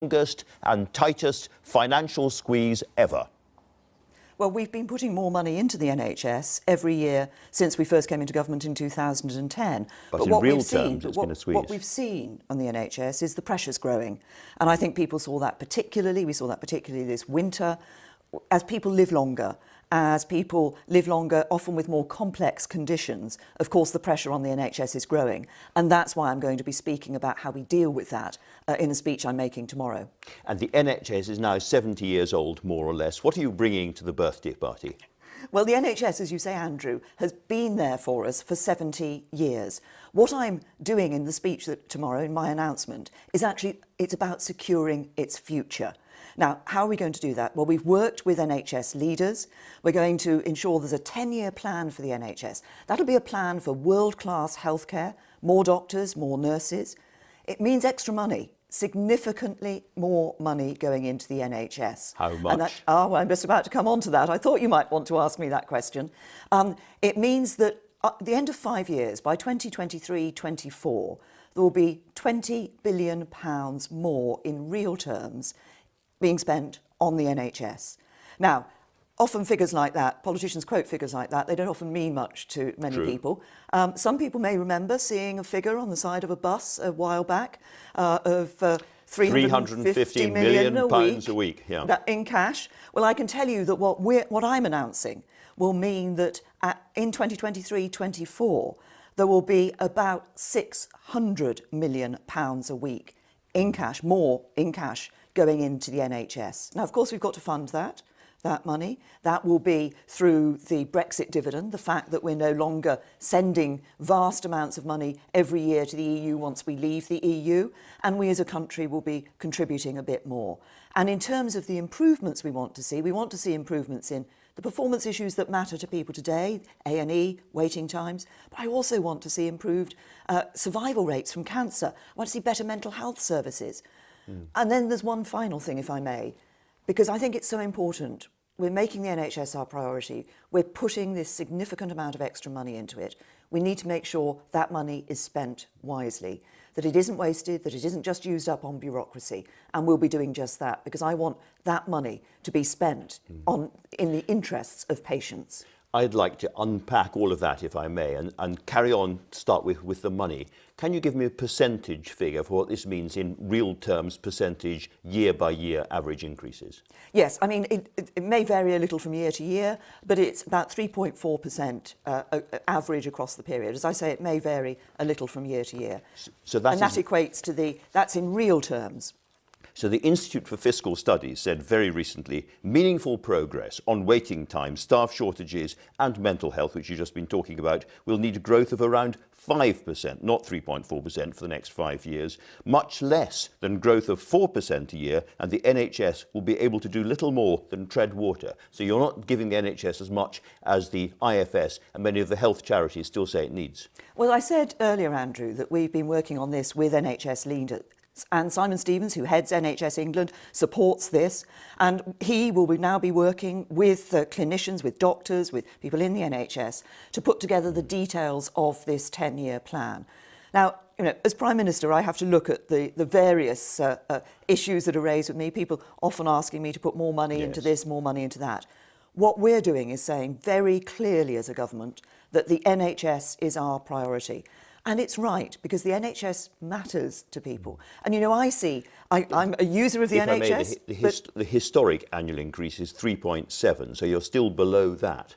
longest and tightest financial squeeze ever. Well, we've been putting more money into the NHS every year since we first came into government in 2010. But in real terms, it's been a squeeze. What we've seen on the NHS is the pressure's growing. And I think people saw that particularly, we saw that particularly this winter, as people live longer, often with more complex conditions. Of course, the pressure on the NHS is growing. And that's why I'm going to be speaking about how we deal with that in a speech I'm making tomorrow. And the NHS is now 70 years old, more or less. What are you bringing to the birthday party? Well, the NHS, as you say, Andrew, has been there for us for 70 years. What I'm doing in the speech tomorrow, in my announcement, is actually, it's about securing its future. Now, how are we going to do that? Well, we've worked with NHS leaders. We're going to ensure there's a 10-year plan for the NHS. That'll be a plan for world-class healthcare, more doctors, more nurses. It means extra money, significantly more money going into the NHS. How much? I'm just about to come on to that. I thought you might want to ask me that question. It means that at the end of 5 years, by 2023-24, there will be £20 billion more in real terms being spent on the NHS. Now, often figures like that, politicians quote figures like that, they don't often mean much to many people. Some people may remember seeing a figure on the side of a bus a while back of 350 million pounds a week, in cash. Well, I can tell you that what I'm announcing will mean that in 2023-24, there will be about £600 million a week in cash, more in cash, going into the NHS. Now, of course, we've got to fund that money. That will be through the Brexit dividend, the fact that we're no longer sending vast amounts of money every year to the EU once we leave the EU, and we as a country will be contributing a bit more. And in terms of the improvements we want to see improvements in the performance issues that matter to people today, A&E, waiting times, but I also want to see improved survival rates from cancer. I want to see better mental health services. And then there's one final thing, if I may, because I think it's so important. We're making the NHS our priority. We're putting this significant amount of extra money into it. We need to make sure that money is spent wisely, that it isn't wasted, that it isn't just used up on bureaucracy. And we'll be doing just that, because I want that money to be spent in the interests of patients. I'd like to unpack all of that, if I may, and carry on, start with the money. Can you give me a percentage figure for what this means in real terms, percentage, year-by-year average increases? Yes, I mean, it may vary a little from year to year, but it's about 3.4% average across the period. As I say, it may vary a little from year to year. So that equates to that's in real terms. So the Institute for Fiscal Studies said very recently, meaningful progress on waiting times, staff shortages and mental health, which you've just been talking about, will need growth of around 5%, not 3.4% for the next 5 years, much less than growth of 4% a year, and the NHS will be able to do little more than tread water. So you're not giving the NHS as much as the IFS and many of the health charities still say it needs. Well, I said earlier, Andrew, that we've been working on this with NHS leaders. And Simon Stevens, who heads NHS England, supports this. And he will now be working with clinicians, with doctors, with people in the NHS to put together the details of this 10-year plan. Now, as Prime Minister, I have to look at the various issues that are raised with me, people often asking me to put more money into this, more money into that. What we're doing is saying very clearly as a government that the NHS is our priority. And it's right, because the NHS matters to people. And, I'm a user of the NHS. If I may, the historic annual increase is 3.7, so you're still below that.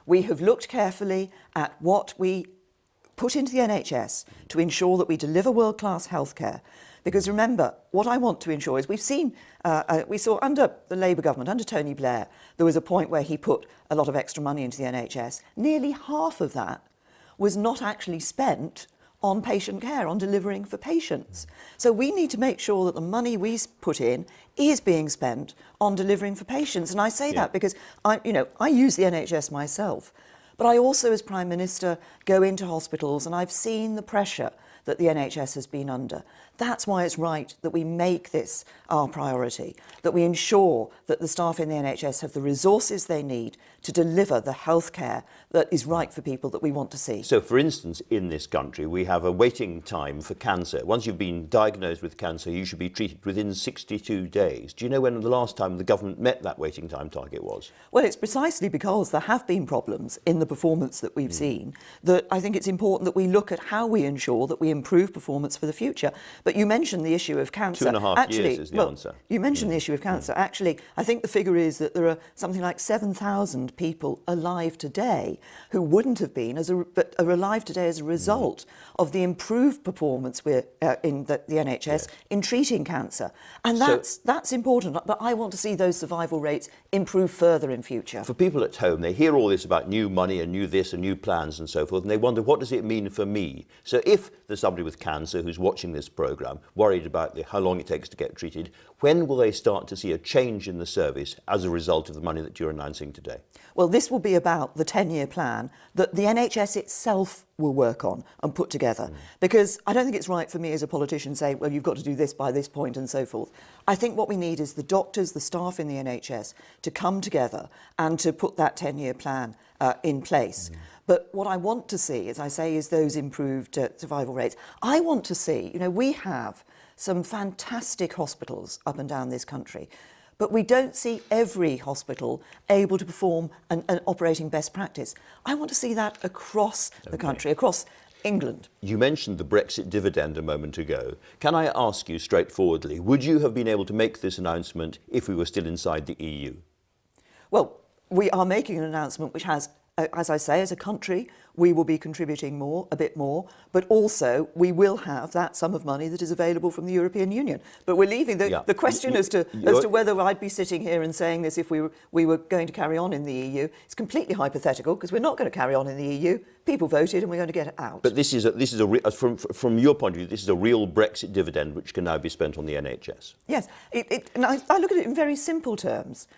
We have looked carefully at what we put into the NHS to ensure that we deliver world-class healthcare. Because remember, what I want to ensure is we saw under the Labour government, under Tony Blair, there was a point where he put a lot of extra money into the NHS. Nearly half of that was not actually spent on patient care, on delivering for patients. So we need to make sure that the money we put in is being spent on delivering for patients. And I say that because I use the NHS myself, but I also, as Prime Minister, go into hospitals and I've seen the pressure that the NHS has been under. That's why it's right that we make this our priority, that we ensure that the staff in the NHS have the resources they need to deliver the healthcare that is right for people that we want to see. So, for instance, in this country, we have a waiting time for cancer. Once you've been diagnosed with cancer, you should be treated within 62 days. Do you know when the last time the government met that waiting time target was? Well, it's precisely because there have been problems in the performance that we've seen that I think it's important that we look at how we ensure that we improve performance for the future. But you mentioned the issue of cancer. 2.5 years is the answer. You mentioned the issue of cancer. Actually, I think the figure is that there are something like 7,000 people alive today who wouldn't have been, but are alive today as a result of the improved performance in the NHS in treating cancer. And that's important. But I want to see those survival rates improve further in future. For people at home, they hear all this about new money and new this and new plans and so forth, and they wonder, what does it mean for me? So if there's somebody with cancer who's watching this programme, worried about how long it takes to get treated, when will they start to see a change in the service as a result of the money that you're announcing today? Well, this will be about the 10-year plan that the NHS itself will work on and put together. Because I don't think it's right for me as a politician to say, well, you've got to do this by this point and so forth. I think what we need is the doctors, the staff in the NHS to come together and to put that 10-year plan in place. But what I want to see, as I say, is those improved survival rates. I want to see, we have some fantastic hospitals up and down this country, but we don't see every hospital able to perform an operating best practice. I want to see that across the country, across England. You mentioned the Brexit dividend a moment ago. Can I ask you straightforwardly, would you have been able to make this announcement if we were still inside the EU? Well, we are making an announcement which has, as I say, as a country, we will be contributing a bit more, but also we will have that sum of money that is available from the European Union. But we're leaving the question as to whether I'd be sitting here and saying this if we were going to carry on in the EU. It's completely hypothetical because we're not going to carry on in the EU. People voted and we're going to get it out. But this is from your point of view, this is a real Brexit dividend which can now be spent on the NHS. Yes, and I look at it in very simple terms.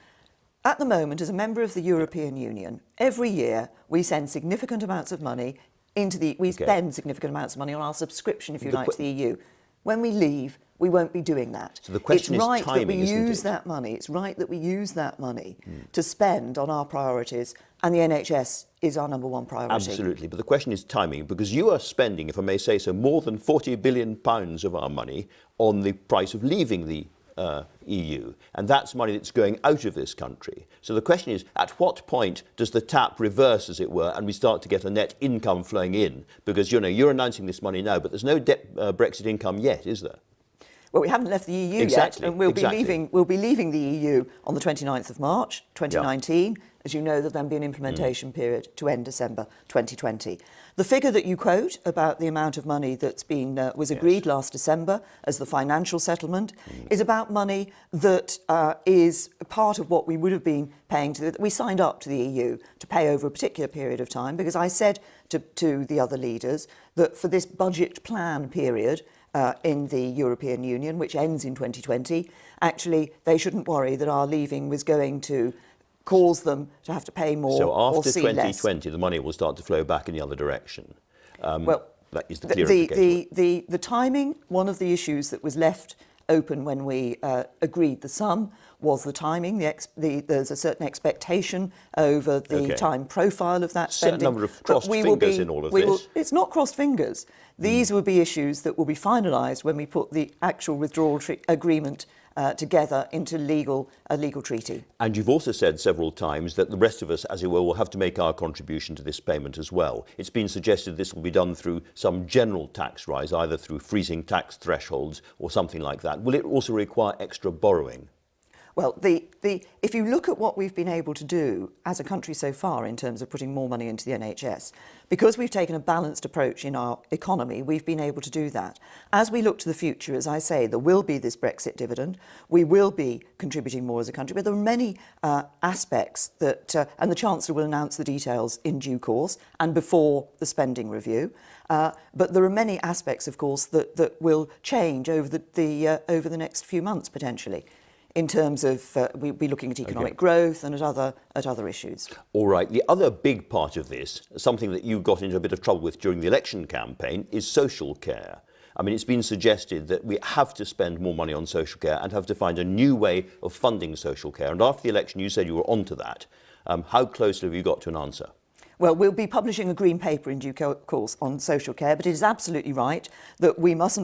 At the moment, as a member of the European Union, every year we send significant amounts of money spend significant amounts of money on our subscription, if you like, to the EU. When we leave, we won't be doing that. So the question is timing, It's right that we use that money. It's right that we use that money to spend on our priorities, and the NHS is our number one priority. Absolutely, but the question is timing, because you are spending, if I may say so, more than £40 billion of our money on the price of leaving the EU, and that's money that's going out of this country. So the question is, at what point does the tap reverse, as it were, and we start to get a net income flowing in? Because, you're announcing this money now, but there's no Brexit income yet, is there? Well, we haven't left the EU yet, and we'll be leaving the EU on the 29th of March 2019. As you know, there'll then be an implementation period to end December 2020. The figure that you quote about the amount of money that's was agreed last December as the financial settlement is about money that is part of what we would have been paying we signed up to the EU to pay over a particular period of time, because I said to the other leaders that for this budget plan period in the European Union, which ends in 2020, actually they shouldn't worry that our leaving was going to cause them to have to pay more. So after or see 2020, less. The money will start to flow back in the other direction. Well, that is the clear indication. The timing, one of the issues that was left open when we agreed the sum was the timing. There's a certain expectation over the time profile of that spending. A certain number of crossed fingers in all of this. It's not crossed fingers. These will be issues that will be finalised when we put the actual withdrawal agreement together into a legal treaty. And you've also said several times that the rest of us, as it were, will have to make our contribution to this payment as well. It's been suggested this will be done through some general tax rise, either through freezing tax thresholds or something like that. Will it also require extra borrowing? Well, if you look at what we've been able to do as a country so far in terms of putting more money into the NHS, because we've taken a balanced approach in our economy, we've been able to do that. As we look to the future, as I say, there will be this Brexit dividend. We will be contributing more as a country, but there are many aspects that, and the Chancellor will announce the details in due course and before the spending review. But there are many aspects, of course, that will change over the next few months potentially. in terms of we'll be looking at economic growth and at other issues. All right. The other big part of this, something that you got into a bit of trouble with during the election campaign, is social care. I mean, it's been suggested that we have to spend more money on social care and have to find a new way of funding social care. And after the election, you said you were onto that. How closely have you got to an answer? Well, we'll be publishing a green paper in due course on social care, but it is absolutely right that we must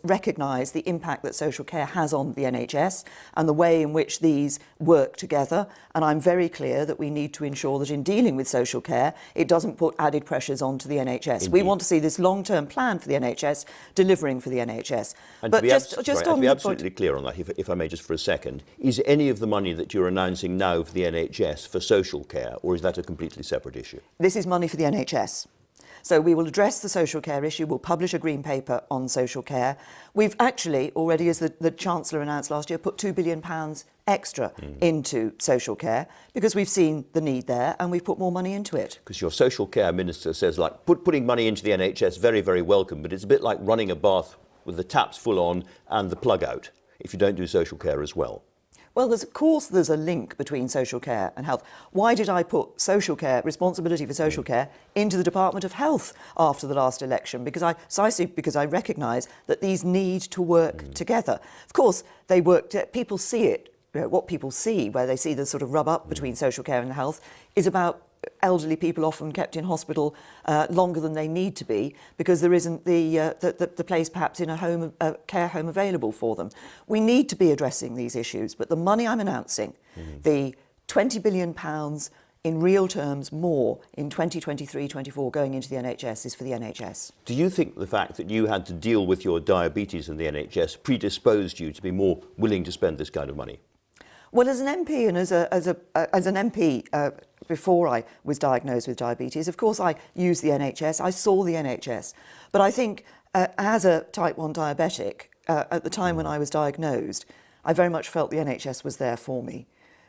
recognise the impact that social care has on the NHS and the way in which these work together. And I'm very clear that we need to ensure that in dealing with social care, it doesn't put added pressures onto the NHS. Indeed. We want to see this long-term plan for the NHS delivering for the NHS. And but to be, to be absolutely clear on that, if I may just for a second, is any of the money that you're announcing now for the NHS for social care, or is that a completely separate issue? This is money for the NHS. So we will address the social care issue. We'll publish a green paper on social care. We've actually already, as the Chancellor announced last year, put £2 billion extra into social care because we've seen the need there and we've put more money into it. Because your social care minister says, like, putting money into the NHS, very, very welcome, but it's a bit like running a bath with the taps full on and the plug out if you don't do social care as well. Well, of course there's a link between social care and health. Why did I put social care, responsibility for social care, into the Department of Health after the last election? Precisely because I recognise that these need to work together. Of course, they work, people see it, what people see, where they see the sort of rub up between social care and health, is about elderly people often kept in hospital longer than they need to be because there isn't the place perhaps in a care home available for them. We need to be addressing these issues, but the money I'm announcing, the £20 billion in real terms more in 2023-24 going into the NHS is for the NHS. Do you think the fact that you had to deal with your diabetes in the NHS predisposed you to be more willing to spend this kind of money? Well, as an MP and as an MP before I was diagnosed with diabetes, of course I used the NHS, I saw the NHS. But I think as a type 1 diabetic, at the time when I was diagnosed, I very much felt the NHS was there for me.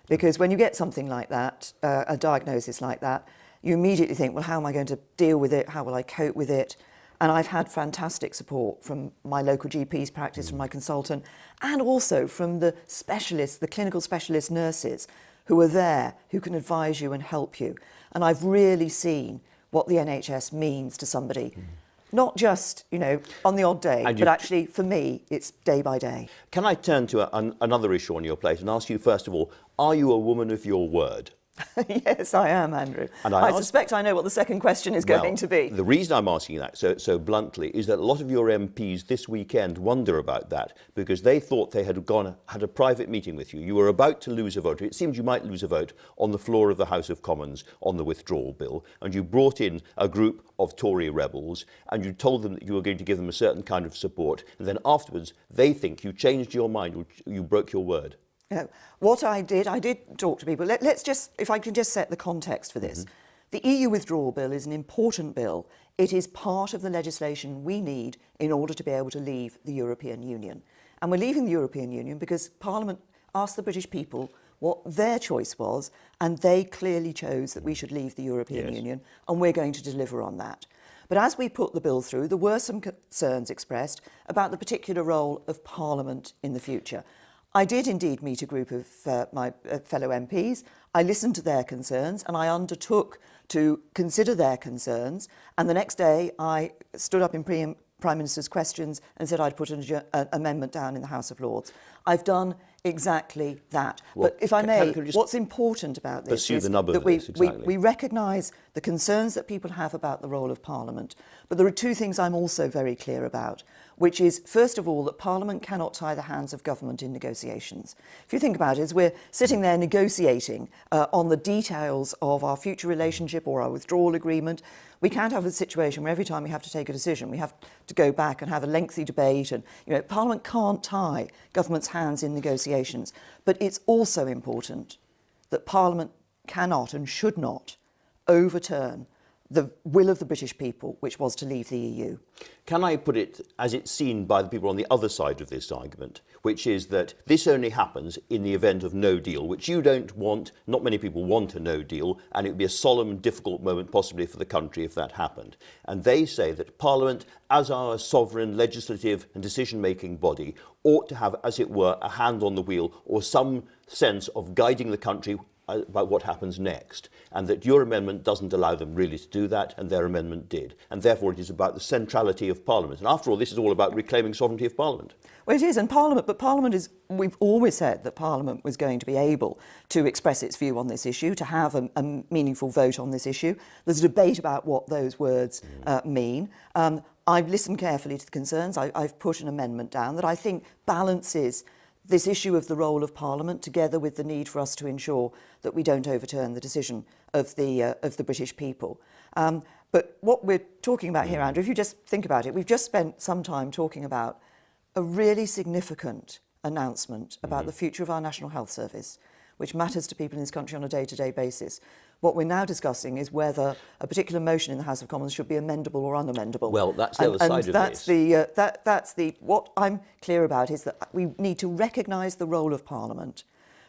Because when you get something like that, a diagnosis like that, you immediately think, well, how am I going to deal with it? How will I cope with it? And I've had fantastic support from my local GP's practice, from my consultant, and also from the specialists, the clinical specialist nurses who are there, who can advise you and help you. And I've really seen what the NHS means to somebody. Not just, on the odd day, but actually, for me, it's day by day. Can I turn to another issue on your plate and ask you, first of all, are you a woman of your word? Yes, I am, Andrew. And I suspect I know what the second question is going to be. The reason I'm asking that so bluntly is that a lot of your MPs this weekend wonder about that because they thought they had a private meeting with you. You were about to lose a vote. It seems you might lose a vote on the floor of the House of Commons on the withdrawal bill, and you brought in a group of Tory rebels and you told them that you were going to give them a certain kind of support, and then afterwards they think you changed your mind or you broke your word. What I did talk to people. Let's just, if I can just set the context for this. The EU withdrawal bill is an important bill. It is part of the legislation we need in order to be able to leave the European Union. And we're leaving the European Union because Parliament asked the British people what their choice was, and they clearly chose that we should leave the European Union, and we're going to deliver on that. But as we put the bill through, there were some concerns expressed about the particular role of Parliament in the future. I did indeed meet a group of my fellow MPs. I listened to their concerns and I undertook to consider their concerns. And the next day I stood up in Prime Minister's questions and said I'd put an amendment down in the House of Lords. I've done exactly that. Well, but if I may, what's important about this is that we recognise the concerns that people have about the role of Parliament. But there are two things I'm also very clear about, which is, first of all, that Parliament cannot tie the hands of government in negotiations. If you think about it, as we're sitting there negotiating on the details of our future relationship or our withdrawal agreement, we can't have a situation where every time we have to take a decision, we have to go back and have a lengthy debate. And Parliament can't tie government's hands in negotiations. But it's also important that Parliament cannot and should not overturn the will of the British people, which was to leave the EU. Can I put it as it's seen by the people on the other side of this argument, which is that this only happens in the event of no deal, which you don't want, not many people want a no deal, and it would be a solemn, difficult moment possibly for the country if that happened. And they say that Parliament, as our sovereign legislative and decision-making body, ought to have, as it were, a hand on the wheel or some sense of guiding the country about what happens next, and that your amendment doesn't allow them really to do that, and their amendment did. And therefore it is about the centrality of Parliament. And after all, this is all about reclaiming sovereignty of Parliament. Well, it is, and Parliament is, we've always said that Parliament was going to be able to express its view on this issue, to have a meaningful vote on this issue. There's a debate about what those words mean. I've listened carefully to the concerns. I've put an amendment down that I think balances this issue of the role of Parliament together with the need for us to ensure that we don't overturn the decision of the British people. But what we're talking about here, Andrew, if you just think about it, we've just spent some time talking about a really significant announcement about the future of our National Health Service, which matters to people in this country on a day-to-day basis. What we're now discussing is whether a particular motion in the House of Commons should be amendable or unamendable. Well, that's the other side of this. What I'm clear about is that we need to recognise the role of Parliament,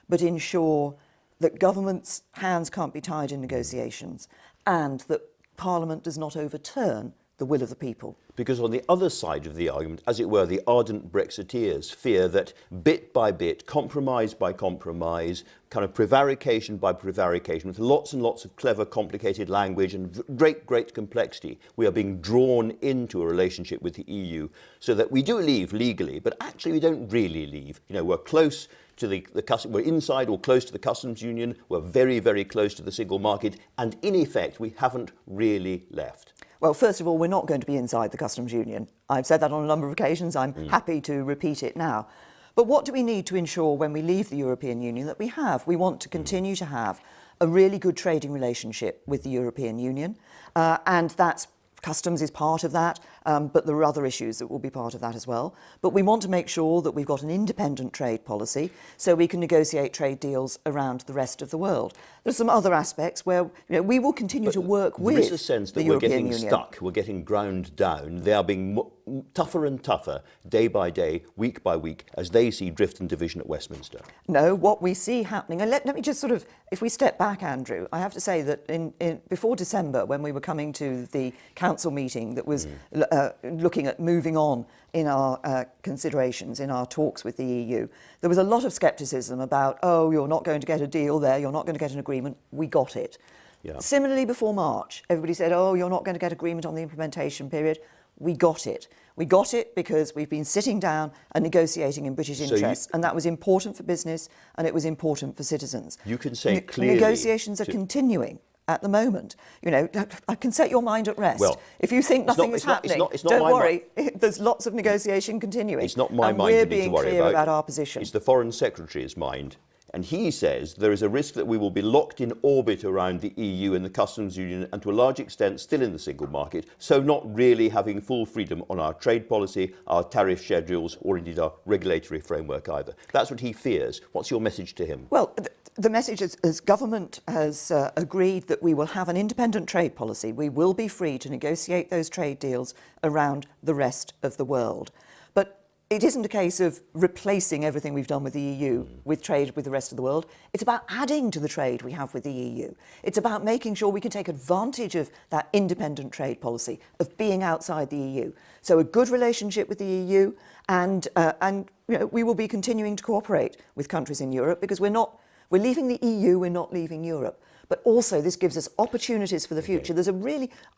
but ensure that government's hands can't be tied in negotiations, and that Parliament does not overturn the will of the people. Because on the other side of the argument, as it were, the ardent Brexiteers fear that bit by bit, compromise by compromise, kind of prevarication by prevarication, with lots and lots of clever, complicated language and great complexity, we are being drawn into a relationship with the EU, so that we do leave legally, but actually we don't really leave. You know, we're close to the we're inside or close to the customs union, we're very close to the single market, and in effect we haven't really left. Well, first of all, we're not going to be inside the customs union. I've said that on a number of occasions. I'm happy to repeat it now. But what do we need to ensure when we leave the European Union that we have? We want to continue to have a really good trading relationship with the European Union, and that's customs is part of that, but there are other issues that will be part of that as well. But we want to make sure that we've got an independent trade policy so we can negotiate trade deals around the rest of the world. There's some other aspects where we will continue to work with the European Union. There is a sense that we're getting stuck, we're getting ground down. They are being tougher and tougher day by day, week by week, as they see drift and division at Westminster. No, what we see happening, and let me just sort of, if we step back, Andrew, I have to say that before December, when we were coming to the council meeting that was looking at moving on in our considerations, in our talks with the EU, there was a lot of scepticism about, oh, you're not going to get a deal there, you're not going to get an agreement. We got it. Yeah. Similarly, before March, everybody said, oh, you're not going to get agreement on the implementation period. We got it. We got it because we've been sitting down and negotiating in British interests, and that was important for business and it was important for citizens. You can say clearly... Negotiations are continuing at the moment. You know, I can set your mind at rest. Well, if you think nothing is happening, don't worry. There's lots of negotiation continuing. It's not my mind we're being clear about our position. It's the Foreign Secretary's mind. And he says there is a risk that we will be locked in orbit around the EU and the customs union, and to a large extent still in the single market, so not really having full freedom on our trade policy, our tariff schedules, or indeed our regulatory framework either. That's what he fears. What's your message to him? Well, the message is, as government has agreed that we will have an independent trade policy, we will be free to negotiate those trade deals around the rest of the world. But it isn't a case of replacing everything we've done with the EU with trade with the rest of the world. It's about adding to the trade we have with the EU. It's about making sure we can take advantage of that independent trade policy, of being outside the EU. So a good relationship with the EU, and we will be continuing to cooperate with countries in Europe, because we're leaving the EU, we're not leaving Europe. But also this gives us opportunities for the future. There's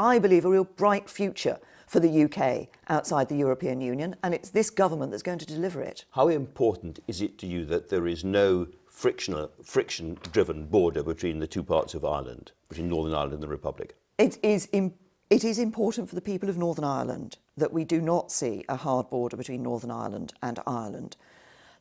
I believe, a real bright future for the UK outside the European Union, and it's this government that's going to deliver it. How important is it to you that there is no friction-driven border between the two parts of Ireland, between Northern Ireland and the Republic? It is important for the people of Northern Ireland that we do not see a hard border between Northern Ireland and Ireland.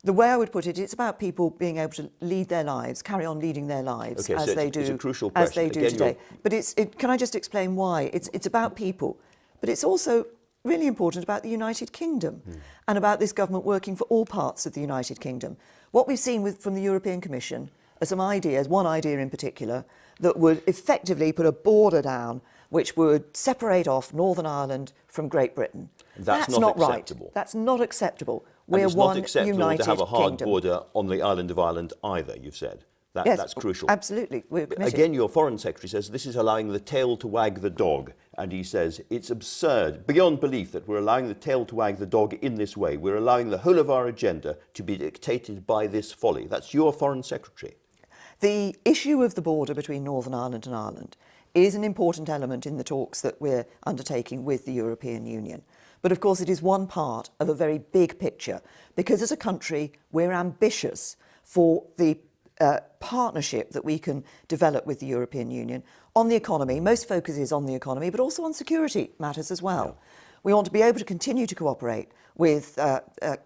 The way I would put it, it's about people being able to lead their lives, carry on leading their lives as they do today. But can I just explain why? It's about people. But it's also really important about the United Kingdom and about this government working for all parts of the United Kingdom. What we've seen from the European Commission are some ideas, one idea in particular, that would effectively put a border down which would separate off Northern Ireland from Great Britain. That's not acceptable. Right. That's not acceptable. And We're it's one not acceptable united to have a hard kingdom. border on the island of Ireland either, you've said. Yes, that's crucial. Absolutely. We're committed. Again, your Foreign Secretary says this is allowing the tail to wag the dog. And he says it's absurd, beyond belief, that we're allowing the tail to wag the dog in this way. We're allowing the whole of our agenda to be dictated by this folly. That's your Foreign Secretary. The issue of the border between Northern Ireland and Ireland is an important element in the talks that we're undertaking with the European Union. But of course it is one part of a very big picture, because as a country we're ambitious for the partnership that we can develop with the European Union on the economy. Most focus is on the economy, but also on security matters as well. Yeah. We want to be able to continue to cooperate with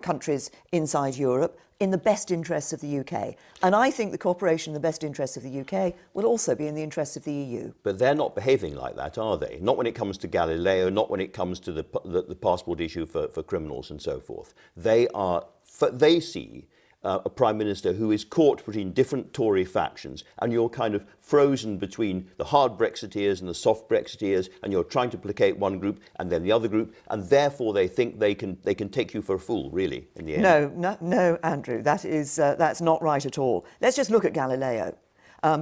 countries inside Europe in the best interests of the UK. And I think the cooperation in the best interests of the UK will also be in the interests of the EU. But they're not behaving like that, are they? Not when it comes to Galileo, not when it comes to the passport issue for criminals and so forth. They see a Prime Minister who is caught between different Tory factions, and you're kind of frozen between the hard Brexiteers and the soft Brexiteers, and you're trying to placate one group and then the other group, and therefore they think they can take you for a fool, really, in the end. No, Andrew, that's not right at all. Let's just look at Galileo.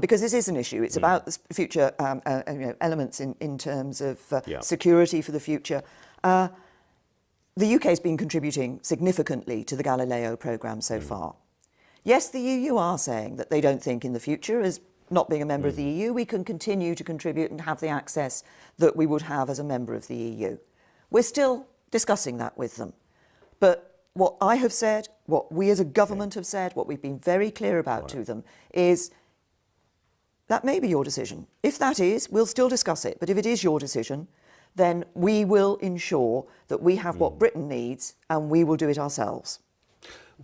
Because this is an issue. It's about the future elements in terms of security for the future. The UK has been contributing significantly to the Galileo programme so far. Yes, the EU are saying that they don't think in the future, as not being a member of the EU, we can continue to contribute and have the access that we would have as a member of the EU. We're still discussing that with them. But what I have said, what we as a government have said, what we've been very clear about to them is that may be your decision. If that is, we'll still discuss it. But if it is your decision, then we will ensure that we have what Britain needs, and we will do it ourselves.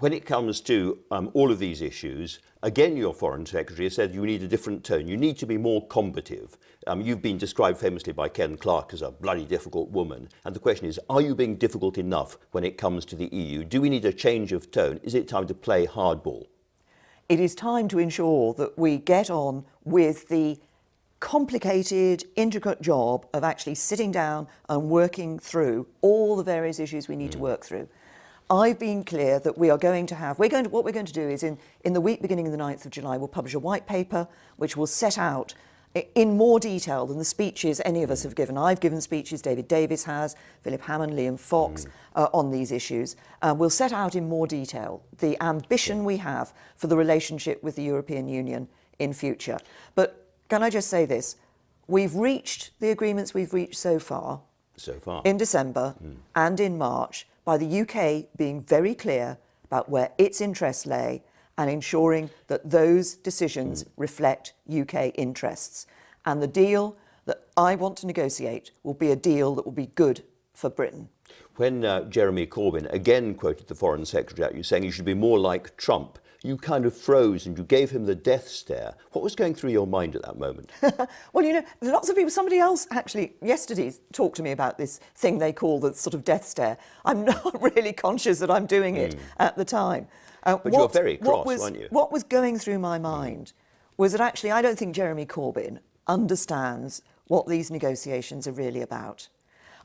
When it comes to all of these issues, again, your Foreign Secretary has said you need a different tone. You need to be more combative. You've been described famously by Ken Clarke as a bloody difficult woman. And the question is, are you being difficult enough when it comes to the EU? Do we need a change of tone? Is it time to play hardball? It is time to ensure that we get on with the complicated, intricate job of actually sitting down and working through all the various issues we need to work through. I've been clear that we are going to have, what we're going to do is in the week beginning the 9th of July, we'll publish a white paper which will set out in more detail than the speeches any of us have given. I've given speeches, David Davis has, Philip Hammond, Liam Fox on these issues. We'll set out in more detail the ambition we have for the relationship with the European Union in future. But can I just say this? We've reached the agreements we've reached so far in December and in March by the UK being very clear about where its interests lay and ensuring that those decisions reflect UK interests. And the deal that I want to negotiate will be a deal that will be good for Britain. When Jeremy Corbyn again quoted the Foreign Secretary at you saying you should be more like Trump, you kind of froze and you gave him the death stare. What was going through your mind at that moment? Well, you know, lots of people, somebody else actually yesterday talked to me about this thing they call the sort of death stare. I'm not really conscious that I'm doing it at the time. But you were very cross, weren't you? What was going through my mind was that actually I don't think Jeremy Corbyn understands what these negotiations are really about.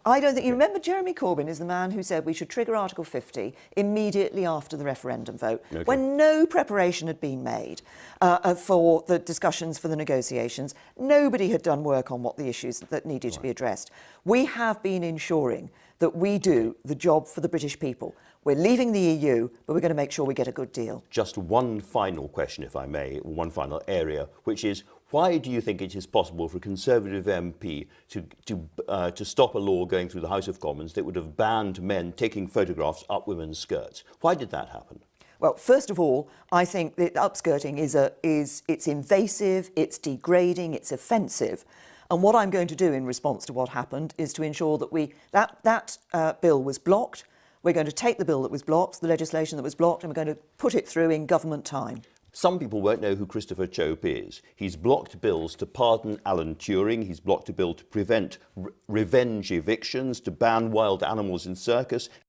I don't think, you remember Jeremy Corbyn is the man who said we should trigger Article 50 immediately after the referendum vote, when no preparation had been made for the discussions for the negotiations. Nobody had done work on what the issues that needed to be addressed. We have been ensuring that we do the job for the British people. We're leaving the EU, but we're going to make sure we get a good deal. Just one final question, if I may, one final area, which is, why do you think it is possible for a Conservative MP to stop a law going through the House of Commons that would have banned men taking photographs up women's skirts? Why did that happen? Well, first of all, I think that upskirting it's invasive, it's degrading, it's offensive. And what I'm going to do in response to what happened is to ensure that that bill was blocked. We're going to take the bill that was blocked, the legislation that was blocked, and we're going to put it through in government time. Some people won't know who Christopher Chope is. He's blocked bills to pardon Alan Turing. He's blocked a bill to prevent revenge evictions, to ban wild animals in circus.